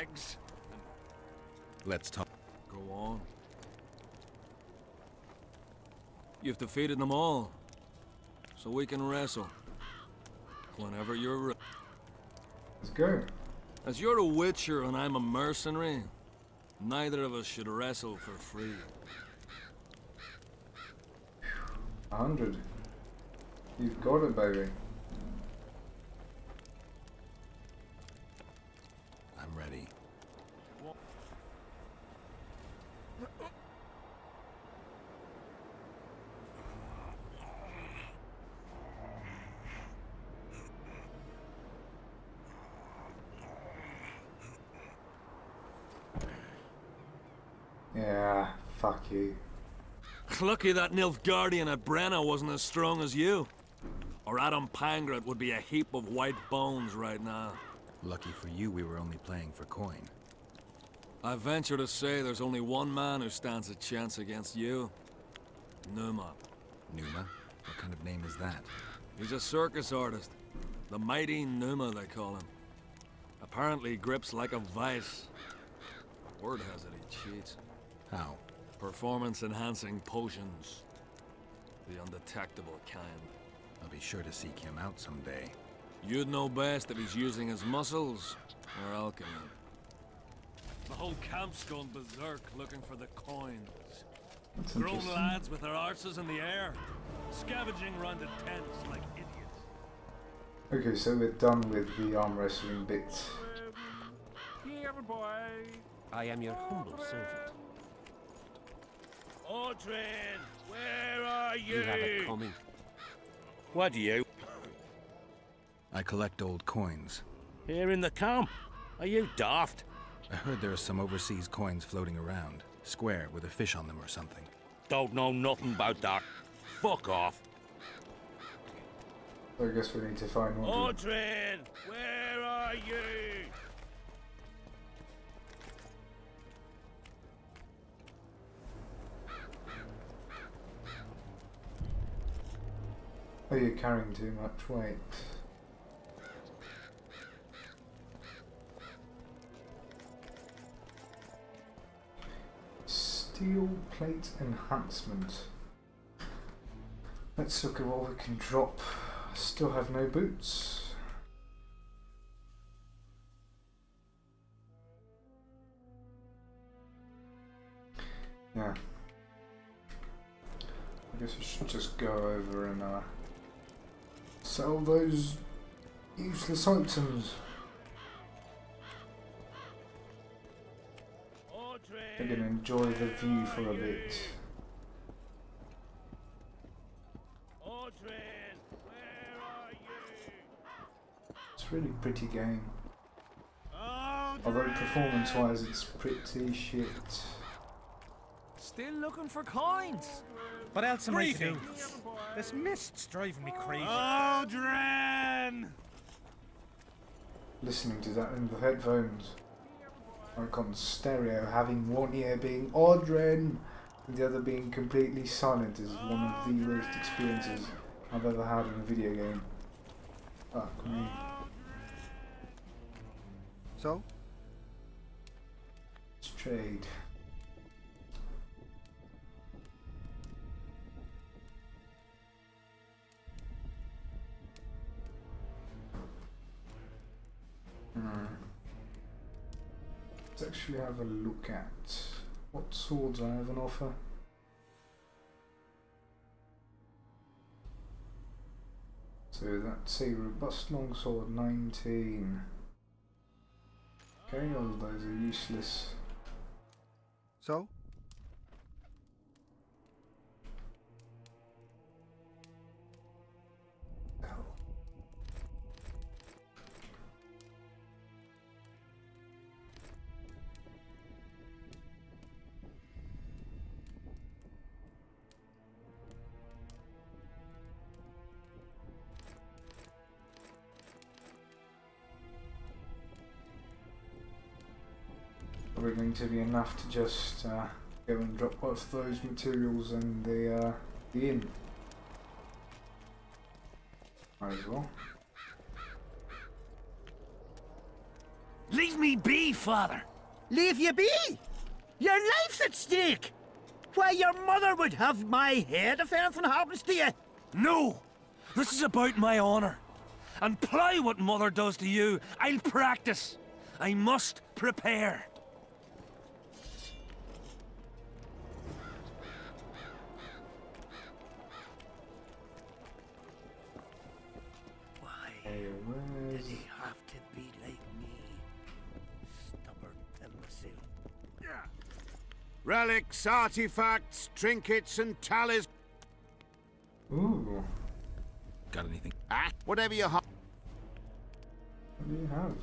legs. Let's talk. Go on. You've defeated them all, so we can wrestle. Whenever you're ready. Let's go. As you're a witcher and I'm a mercenary, neither of us should wrestle for free. 100. You've got it, baby. I'm ready. Yeah, fuck you. Lucky that Nilfgaardian at Brenna wasn't as strong as you. Or Adam Pangrat would be a heap of white bones right now. Lucky for you, we were only playing for coin. I venture to say there's only one man who stands a chance against you. Numa. Numa? What kind of name is that? He's a circus artist. The mighty Numa, they call him. Apparently he grips like a vice. Word has it he cheats. How? Performance-enhancing potions. The undetectable kind. I'll be sure to seek him out someday. You'd know best if he's using his muscles or alchemy. The whole camp's gone berserk looking for the coins. That's Grown interesting. lads with their arses in the air, scavenging round the tents like idiots. Okay, so we're done with the arm wrestling bit. Here, boy. I am your humble servant. Audrin, where are you? You have it coming. What do you? I collect old coins. Here in the camp? Are you daft? I heard there are some overseas coins floating around. Square, with a fish on them or something. Don't know nothing about that. Fuck off. So I guess we need to find one. Audrin, where are you? Oh, you're carrying too much weight. Steel plate enhancement. Let's look at what we can drop. I still have no boots. Yeah. I guess we should just go over and sell those useless items. I'm gonna enjoy the view for a bit. It's a really pretty game. Although performance-wise it's pretty shit. Still looking for coins? What else am I to do? This mist's driving me crazy. Audrin! Listening to that in the headphones. Like on stereo, having one ear being Audrin and the other being completely silent is one of the worst experiences I've ever had in a video game. Fuck me. So? Let's trade. Let's actually have a look at what swords I have on offer. So that's a robust longsword 19. Okay, all of those are useless. So? Probably going to be enough to just go and drop off those materials and the inn. Might as well. Leave me be, father. Leave you be? Your life's at stake. Why, your mother would have my head if anything happens to you. No! This is about my honor. And plough what mother does to you, I'll practice. I must prepare. Why did he have to be like me? Stubborn imbecile. Relics, artifacts, trinkets, and tallies. Ooh. Got anything? Ah, whatever you have. What do you have?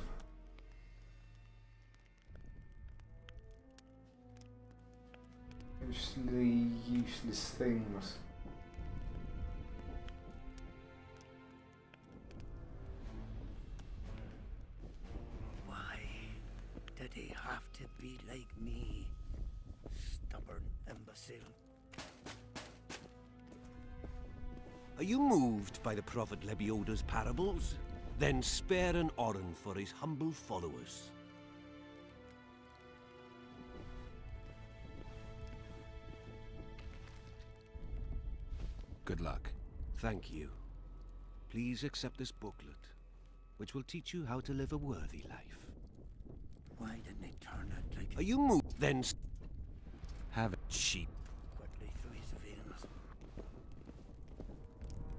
Mostly useless things. Why did he have to be like me? Stubborn imbecile. Are you moved by the prophet Lebioda's parables? Then spare an oren for his humble followers. Good luck. Thank you. Please accept this booklet, which will teach you how to live a worthy life. Why didn't he turn out like Are you moved? Then Have it, sheep. quickly through his veins?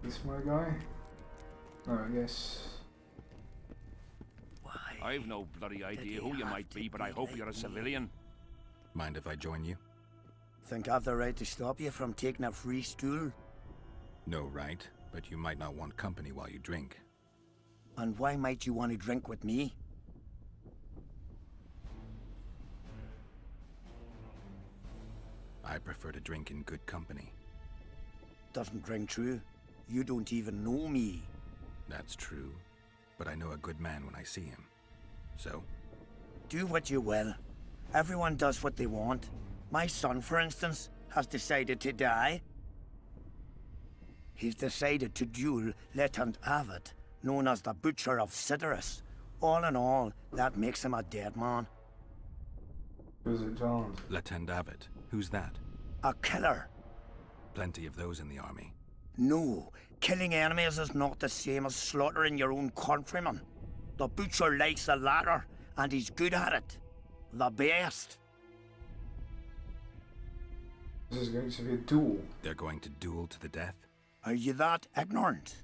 This my guy? Oh, yes. Why? I've no bloody idea who you might be, but I hope you're a civilian. Mind if I join you? Think I've the right to stop you from taking a free stool? No right, but you might not want company while you drink. And why might you want to drink with me? I prefer to drink in good company. Doesn't ring true. You don't even know me. That's true, but I know a good man when I see him. So? Do what you will. Everyone does what they want. My son, for instance, has decided to die. He's decided to duel Lieutenant Avid, known as the Butcher of Sidorus. All in all, that makes him a dead man. Who's it, John? Lieutenant Abbott. Who's that? A killer. Plenty of those in the army. No, killing enemies is not the same as slaughtering your own countrymen. The Butcher likes the latter, and he's good at it. The best. This is going to be a duel. They're going to duel to the death? Are you that ignorant?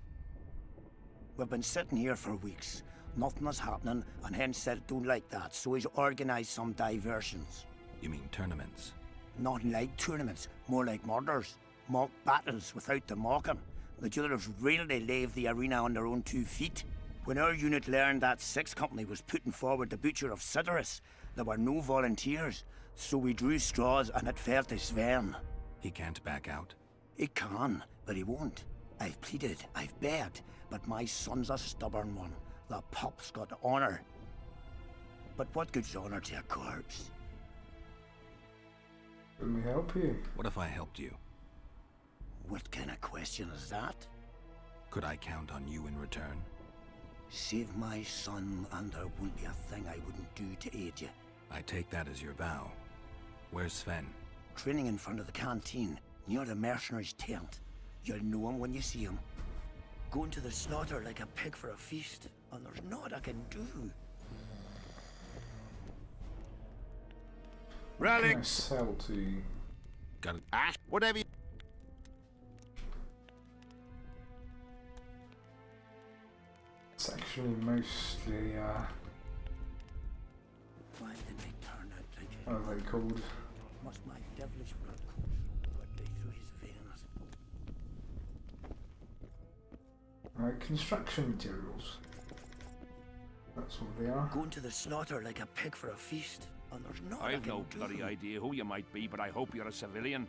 We've been sitting here for weeks. Nothing is happening, and hence said don't like that, so he's organised some diversions. You mean tournaments? Not like tournaments, more like murders. Mock battles without the mocking. The jailers really leave the arena on their own 2 feet. When our unit learned that 6th Company was putting forward the Butcher of Sidorus, there were no volunteers, so we drew straws and it fell to Sven. He can't back out. He can, but he won't. I've pleaded, I've begged, but my son's a stubborn one. The pup's got honor. But what good's honor to a corpse? Let me help you. What if I helped you? What kind of question is that? Could I count on you in return? Save my son, and there won't be a thing I wouldn't do to aid you. I take that as your vow. Where's Sven? Training in front of the canteen, near the mercenaries' tent. You'll know him when you see him. Going to the slaughter like a pig for a feast, and there's naught I can do. What can I Relics, sell to you? Got it. ah, whatever you... It's actually mostly, Why did they turn out like it? what are they called? Must my devilish blood course so quickly through his veins? Construction materials. That's what they are. Going to the slaughter like a pig for a feast, and there's naught I I've can no do. bloody idea who you might be, but I hope you're a civilian.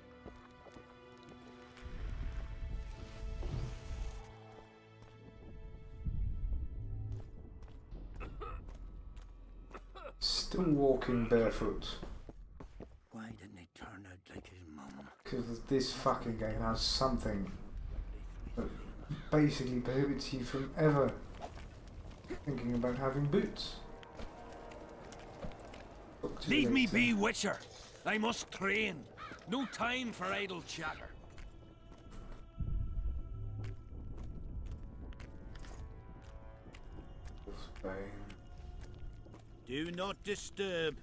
Still walking barefoot. Why didn't he turn out like his mum? Because this fucking game has something that basically prohibits you from ever thinking about having boots. you Leave me later. be, Witcher. I must train. No time for idle chatter. Spain. Do not disturb.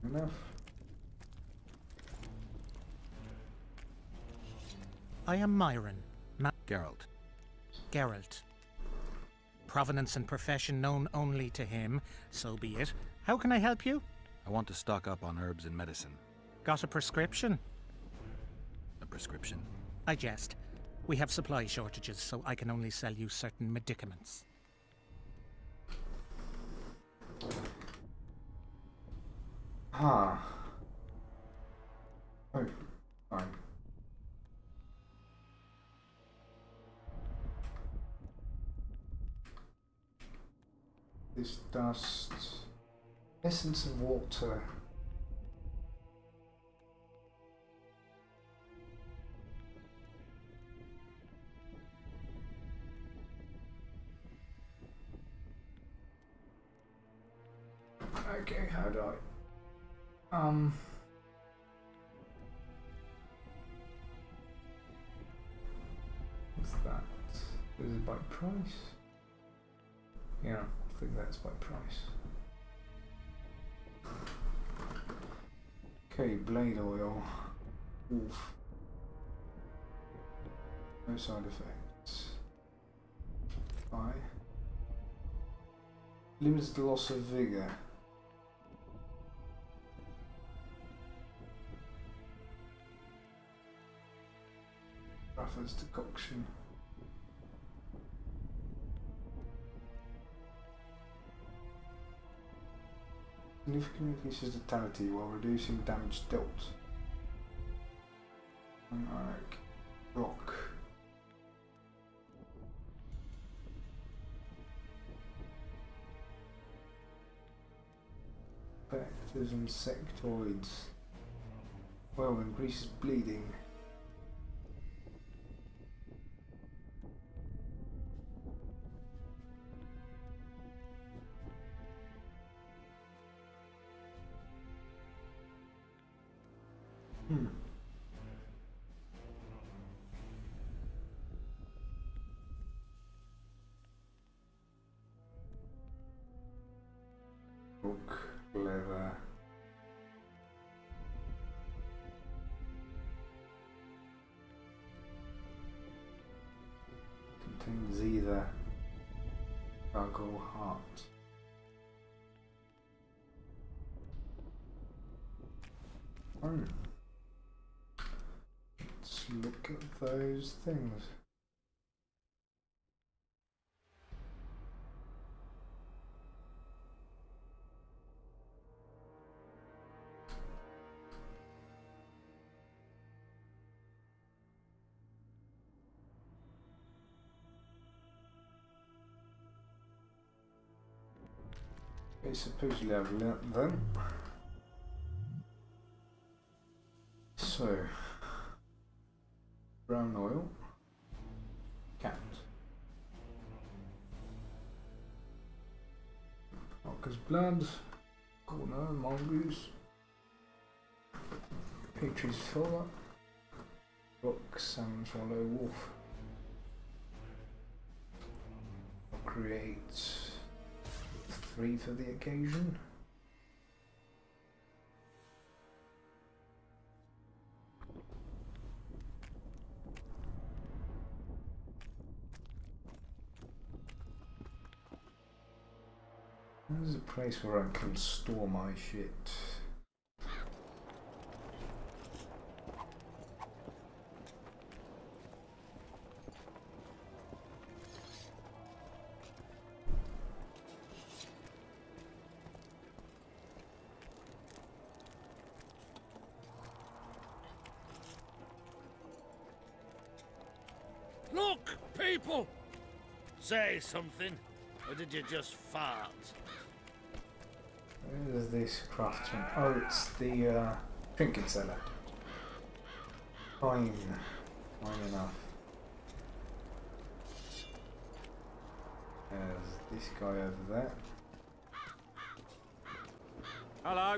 Enough. I am Myron. Geralt. Geralt. Provenance and profession known only to him, so be it. How can I help you? I want to stock up on herbs and medicine. Got a prescription? A prescription? I jest. We have supply shortages, so I can only sell you certain medicaments. Ah. Oh, fine. This dust. Essence of water. Okay, how do I? What's that? Is it by price? Yeah, I think that's by price. Okay, blade oil. Oof. No side effects. Buy. Limits the loss of vigor. Raffles decoction. Significantly increases vitality while reducing damage dealt. Alright. Rock. Vectors, insectoids. Well, increases bleeding. Book, leather. Contains either cargo heart. Oh. Let's look at those things. Okay, supposedly I've learnt them. So, brown oil, cat, Parker's blood, corner, mongoose, Patriot's fuller, rock, salmon, swallow, wolf. Create 3 for the occasion. There's a place where I can store my shit. Look, people! Say something, or did you just fart? Where is this craftsman? Oh, it's the trinket seller. Fine. Fine enough. There's this guy over there. Hello.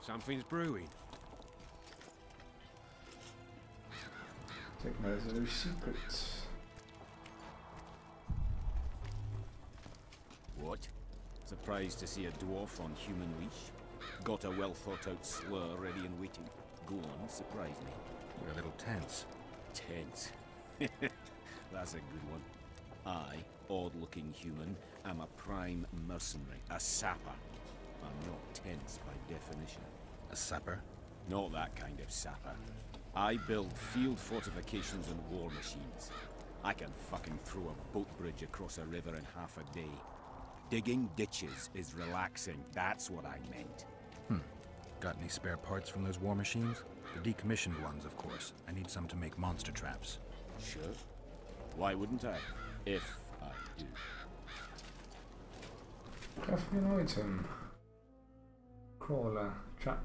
Something's brewing. Take note of those secrets. What? Surprised to see a dwarf on human leash? Got a well thought out slur ready and waiting. Go on, surprise me. You're a little tense. Tense. That's a good one. I, odd-looking human, am a prime mercenary, a sapper. I'm not tense by definition. A sapper? Not that kind of sapper. I build field fortifications and war machines. I can fucking throw a boat bridge across a river in half a day. Digging ditches is relaxing, that's what I meant. Got any spare parts from those war machines? The decommissioned ones, of course. I need some to make monster traps. Sure. Why wouldn't I? If I do. Craft me an item. Crawler. Trap.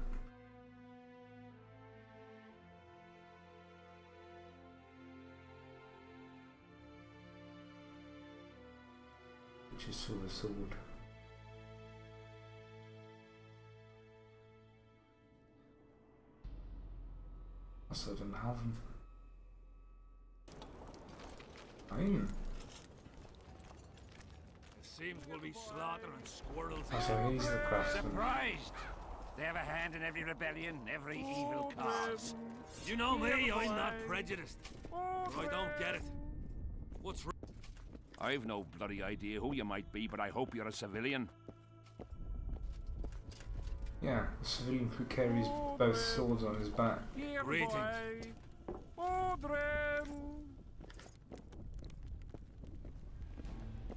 Which is silver sword. I still don't have them. Fine. It seems we'll be slaughtering squirrels. So he's the craftsman. Surprised! They have a hand in every rebellion, every evil cause. You know me, I'm not prejudiced. But I don't get it. What's wrong? I've no bloody idea who you might be, but I hope you're a civilian. Yeah, a civilian who carries both swords on his back. Greetings.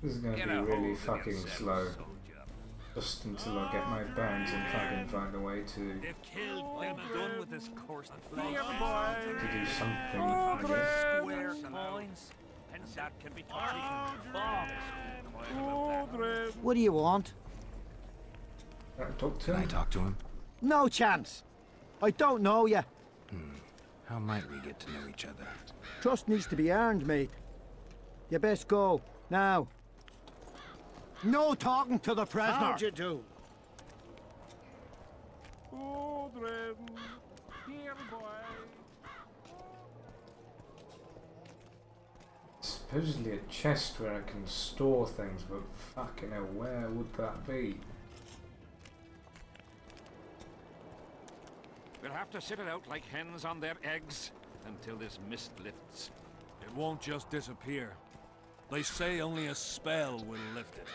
This is going to be really fucking slow. Just until I get my bounds and fucking find a way to They've killed them and done with this course. do something, I guess. Square coins. And that can be totally What do you want? Talk to Can I him? talk to him? No chance. I don't know you. How might we get to know each other? Trust needs to be earned, mate. You best go, now. No talking to the prisoner. How'd you do? Supposedly a chest where I can store things, but fucking hell, where would that be? We'll have to sit it out like hens on their eggs until this mist lifts. It won't just disappear. They say only a spell will lift it.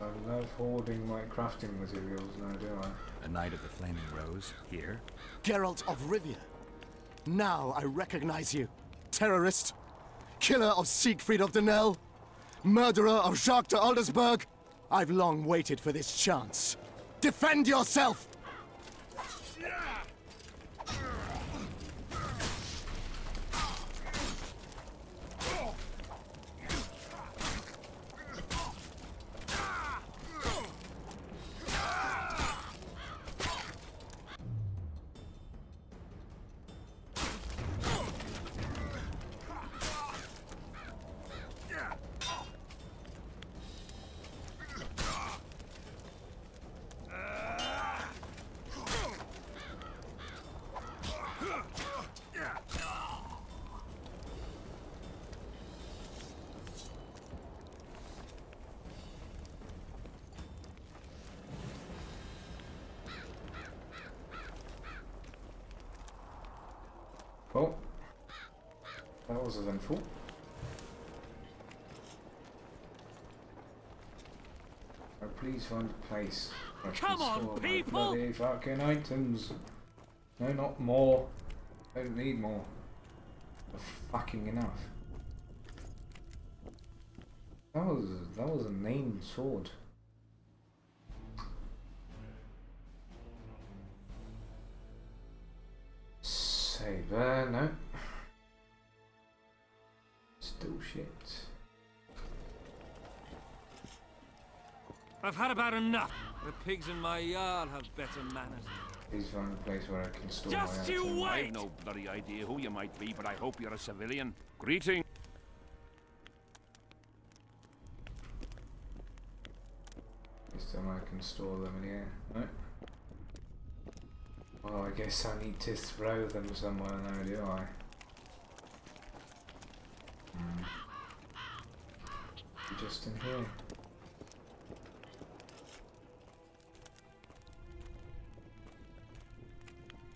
I love hoarding my crafting materials now, do I? A Knight of the Flaming Rose, here. Geralt of Rivia. Now I recognize you. Terrorist. Killer of Siegfried of Denel. Murderer of Jacques de Aldersberg. I've long waited for this chance. Defend yourself! Well, that was eventful. Oh, please find a place where I Come can on, store my people! bloody fucking items. No, not more. I don't need more. They're fucking enough. That was a named sword. Saber, no. Still shit. I've had about enough. The pigs in my yard have better manners. Please find a place where I can store Just my you items. wait! I've no bloody idea who you might be, but I hope you're a civilian. Greeting. This time I can store them in here. No? Well, I guess I need to throw them somewhere now, do I? Just in here.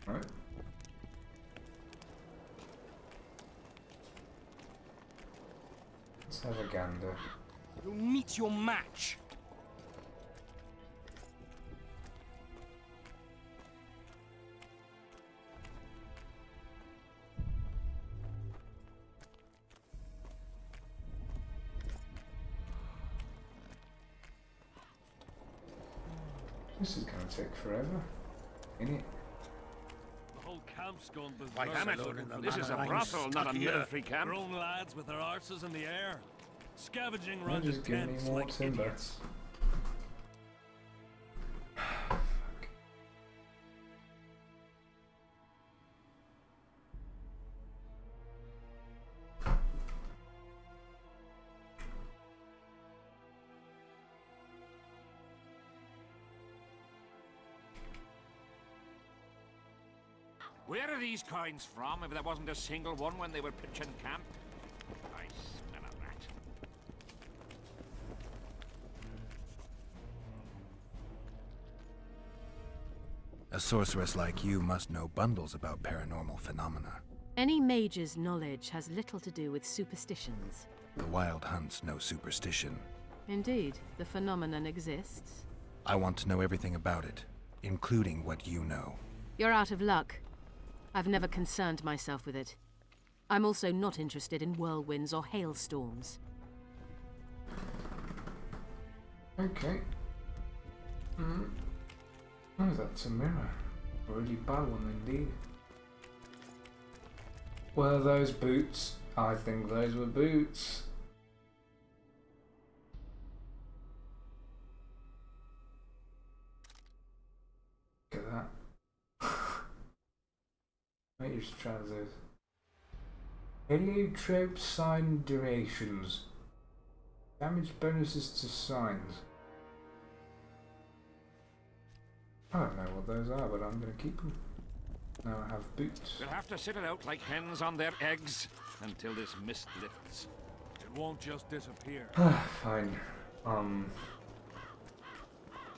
Right. Let's have a gander. You'll meet your match. This is gonna take forever, ain't it? The whole camp's gone Why, berserk. damn it! This is a brothel, not a military camp. Grown lads with their arses in the air, scavenging Why around just the give me tents more like timber? idiots. Where are these coins from, if there wasn't a single one when they were pitching camp? I smell a rat. A sorceress like you must know bundles about paranormal phenomena. Any mage's knowledge has little to do with superstitions. The Wild Hunt's no superstition. Indeed, the phenomenon exists. I want to know everything about it, including what you know. You're out of luck. I've never concerned myself with it. I'm also not interested in whirlwinds or hailstorms. Okay. Oh, that's a mirror. A really bad one indeed. Were those boots? I think those were boots. Look at that. Major trousers. Heliotrope sign durations. Damage bonuses to signs. I don't know what those are, but I'm going to keep them. Now I have boots. We'll have to sit it out like hens on their eggs until this mist lifts. It won't just disappear. Fine.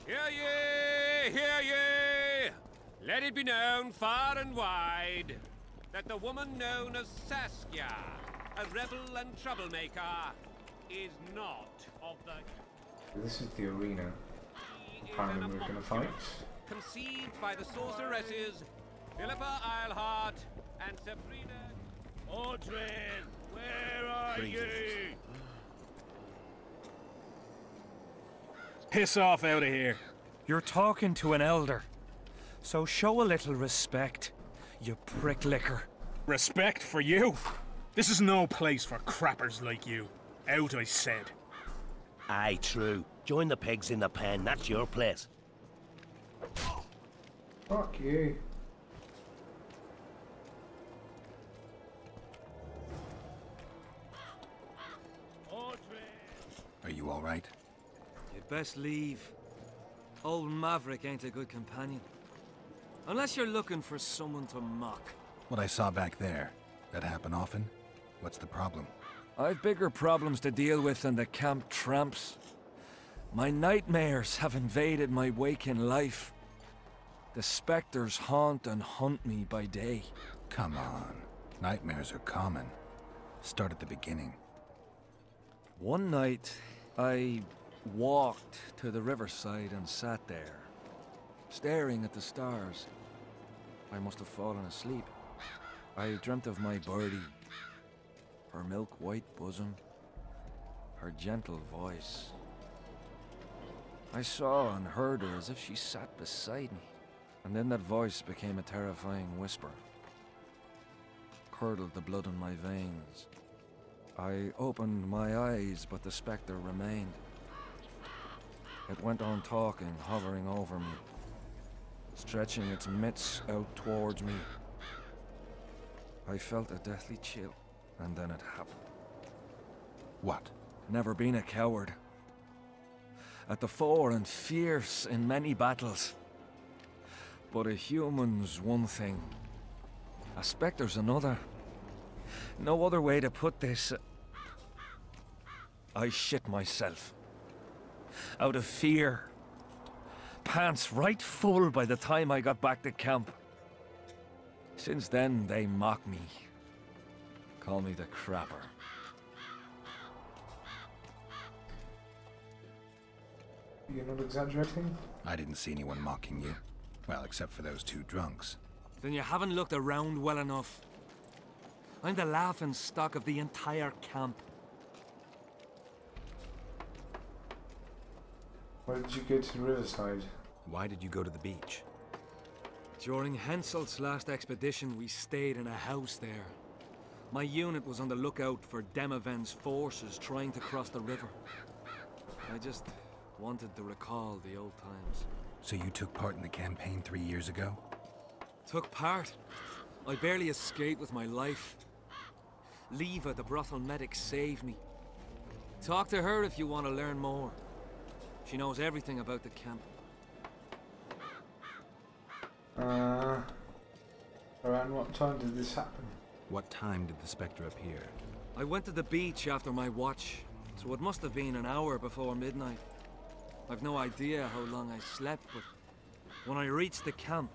Hear ye! Hear ye! Let it be known far and wide that the woman known as Saskia, a rebel and troublemaker, is not of the... This is the arena. Apparently we're going to fight. Conceived by the sorceresses Philippa Eilhart and Sabrina... Audrin, where are you? Piss off out of here. You're talking to an elder. So show a little respect, you pricklicker. Respect for you? This is no place for crappers like you. Out, I said. Aye, true. Join the pigs in the pen, that's your place. Fuck you. Are you all right? You'd best leave. Old Maverick ain't a good companion. Unless you're looking for someone to mock. What I saw back there, that happen often? What's the problem? I've bigger problems to deal with than the camp tramps. My nightmares have invaded my waking life. The specters haunt and hunt me by day. Come on. Nightmares are common. Start at the beginning. One night, I walked to the riverside and sat there, staring at the stars. I must have fallen asleep. I dreamt of my birdie, her milk-white bosom, her gentle voice. I saw and heard her as if she sat beside me, and then that voice became a terrifying whisper. Curdled the blood in my veins. I opened my eyes, but the spectre remained. It went on talking, hovering over me. stretching its mitts out towards me. I felt a deathly chill, and then it happened. What? Never been a coward. At the fore and fierce in many battles. But a human's one thing. A spectre's another. No other way to put this. I shit myself. Out of fear. Pants right full by the time I got back to camp. Since then, they mock me. Call me the crapper. You're not exaggerating? I didn't see anyone mocking you. Well, except for those two drunks. Then you haven't looked around well enough. I'm the laughing stock of the entire camp. Why did you go to the riverside? Why did you go to the beach? During Henselt's last expedition, we stayed in a house there. My unit was on the lookout for Demaven's forces trying to cross the river. I just wanted to recall the old times. So you took part in the campaign 3 years ago? Took part? I barely escaped with my life. Leva, the brothel medic, saved me. Talk to her if you want to learn more. She knows everything about the camp. Around what time did this happen? What time did the Spectre appear? I went to the beach after my watch, so it must have been an hour before midnight. I've no idea how long I slept, but when I reached the camp,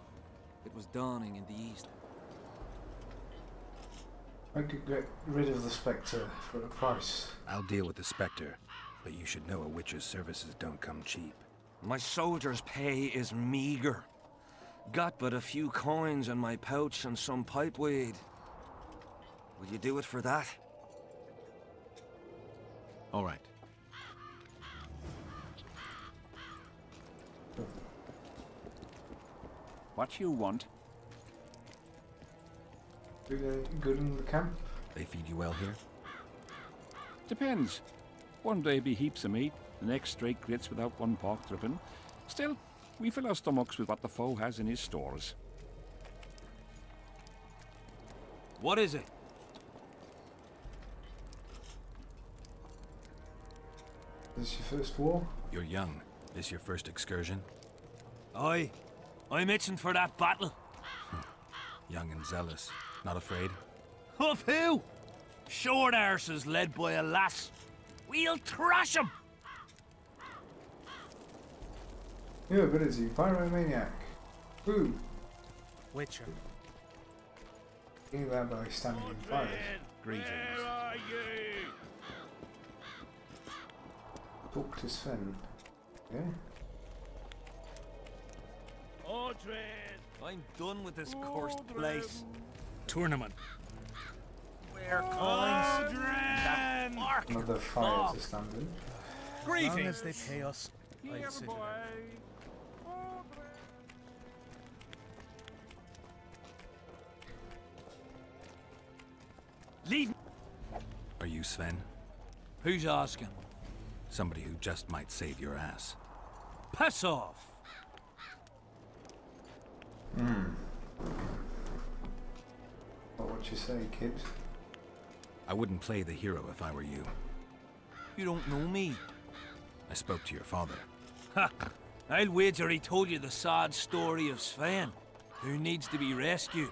it was dawning in the east. I could get rid of the Spectre for a price. I'll deal with the Spectre, but you should know a witch's services don't come cheap. My soldier's pay is meager. Got but a few coins in my pouch and some pipeweed. Will you do it for that? All right. What you want? Do they good in the camp? They feed you well here? Depends. One day be heaps of meat, the next straight grits without one pork dripping. Still, we fill our stomachs with what the foe has in his stores. What is it? Is this your first war? You're young. This your first excursion? Aye. I'm itching for that battle. Young and zealous. Not afraid? Of who? Short arses led by a lass. We'll thrash him! New ability, Pyromaniac. Woo! Witcher. Getting that by standing in fires. Greetings. Where are you? Talk to Sven. Yeah? Aldrin! I'm done with this cursed place. Tournament. Where coins? That mark. Another fire to stand in. As long as they pay us, I'd sit it out. Leave. Are you Sven? Who's asking? Somebody who just might save your ass. Pass off. What you say, kid? I wouldn't play the hero if I were you. You don't know me. I spoke to your father. Ha! I'll wager he told you the sad story of Sven, who needs to be rescued.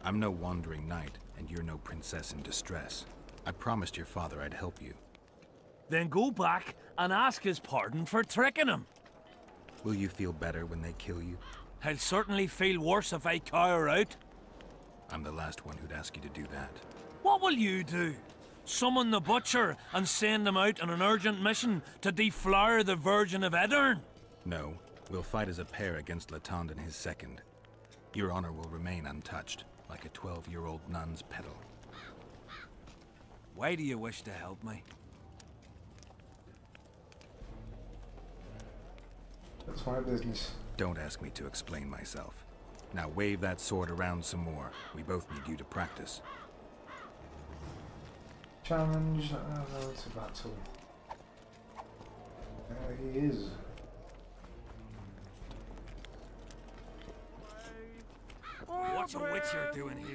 I'm no wandering knight, and you're no princess in distress. I promised your father I'd help you. Then go back and ask his pardon for tricking him. Will you feel better when they kill you? I'll certainly feel worse if I cower out. I'm the last one who'd ask you to do that. What will you do? Summon the butcher and send him out on an urgent mission to deflower the Virgin of Edern? No, we'll fight as a pair against Latond and his second. Your honor will remain untouched, like a 12-year-old nun's petal. Why do you wish to help me? That's my business. Don't ask me to explain myself. Now wave that sword around some more. We both need you to practice. Challenge, to battle. There he is. What's a witcher doing here?